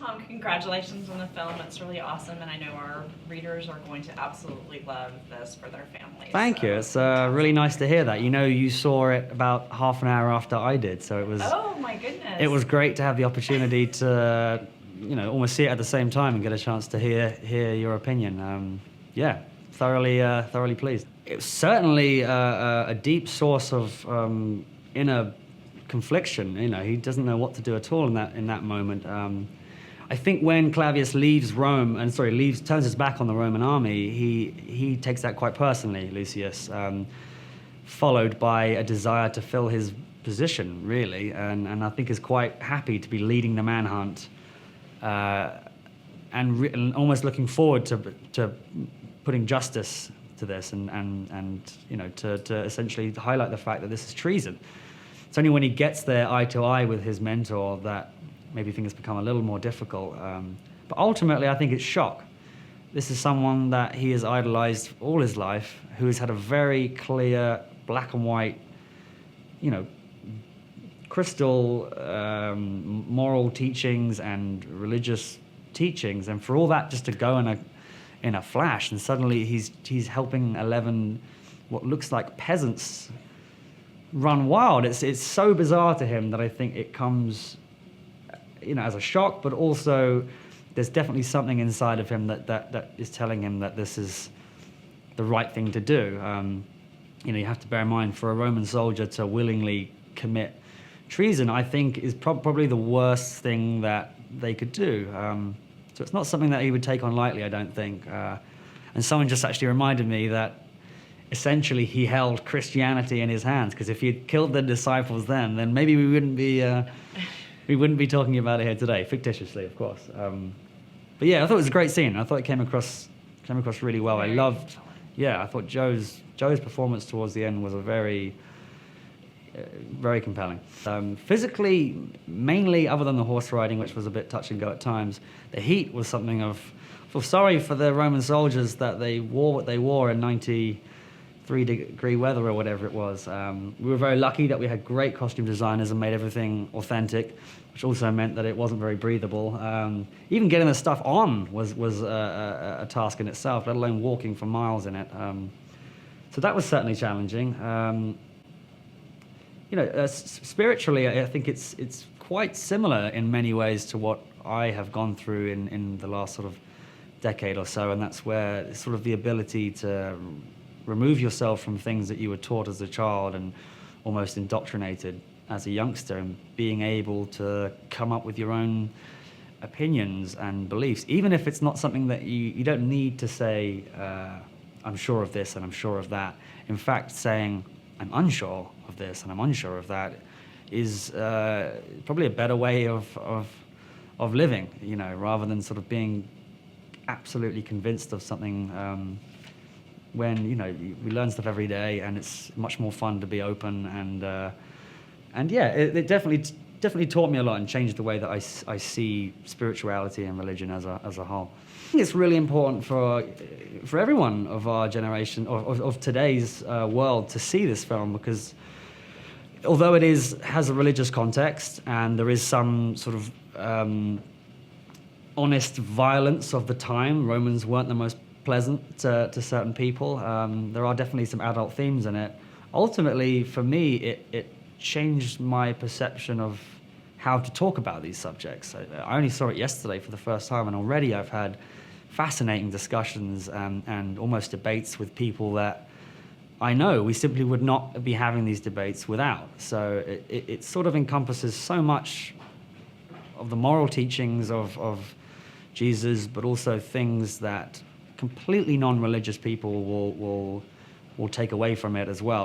Tom, congratulations on the film. It's really awesome, and I know our readers are going to absolutely love this for their families. Thank you. It's really nice to hear that. You know, you saw it about half an hour after I did, so it was... Oh, my goodness. It was great to have the opportunity to, you know, almost see it at the same time and get a chance to hear your opinion. Yeah, thoroughly pleased. It was certainly a deep source of inner confliction. You know, he doesn't know what to do at all in that moment. I think when Clavius leaves Rome, turns his back on the Roman army, he takes that quite personally, Lucius, followed by a desire to fill his position, really, and I think is quite happy to be leading the manhunt, and almost looking forward to putting justice to this, and you know, to essentially highlight the fact that this is treason. It's only when he gets there eye to eye with his mentor that maybe things become a little more difficult. But ultimately, I think it's shock. This is someone that he has idolized all his life, who has had a very clear, black and white, you know, crystal moral teachings and religious teachings, and for all that just to go in a flash, and suddenly he's helping 11 what looks like peasants run wild. It's so bizarre to him that I think it comes, you know, as a shock, but also there's definitely something inside of him that is telling him that this is the right thing to do. You know, you have to bear in mind, for a Roman soldier to willingly commit treason, I think, is probably the worst thing that they could do. So it's not something that he would take on lightly, I don't think. And someone just actually reminded me that essentially he held Christianity in his hands, because if he had killed the disciples then maybe we wouldn't be talking about it here today, fictitiously, of course. But yeah, I thought it was a great scene. I thought it came across really well. I thought Joe's performance towards the end was very compelling. Physically, mainly, other than the horse riding, which was a bit touch and go at times, the heat was something of... I feel sorry for the Roman soldiers that they wore what they wore in 93-degree weather or whatever it was. We were very lucky that we had great costume designers and made everything authentic, which also meant that it wasn't very breathable. Even getting the stuff on was a task in itself, let alone walking for miles in it. So that was certainly challenging. You know, spiritually, I think it's quite similar in many ways to what I have gone through in the last sort of decade or so, and that's where sort of the ability to remove yourself from things that you were taught as a child and almost indoctrinated as a youngster, and being able to come up with your own opinions and beliefs, even if it's not something that you don't need to say, I'm sure of this and I'm sure of that. In fact, saying, I'm unsure of this and I'm unsure of that is probably a better way of living, you know, rather than sort of being absolutely convinced of something, when, you know, we learn stuff every day, and it's much more fun to be open, and yeah, it definitely taught me a lot and changed the way that I see spirituality and religion as a whole. I think it's really important for everyone of our generation, of today's world, to see this film, because although it has a religious context and there is some sort of honest violence of the time, Romans weren't the most pleasant to certain people. There are definitely some adult themes in it. Ultimately, for me, it changed my perception of how to talk about these subjects. I only saw it yesterday for the first time, and already I've had fascinating discussions and almost debates with people that I know we simply would not be having these debates without. So it sort of encompasses so much of the moral teachings of Jesus, but also things that completely non-religious people will take away from it as well.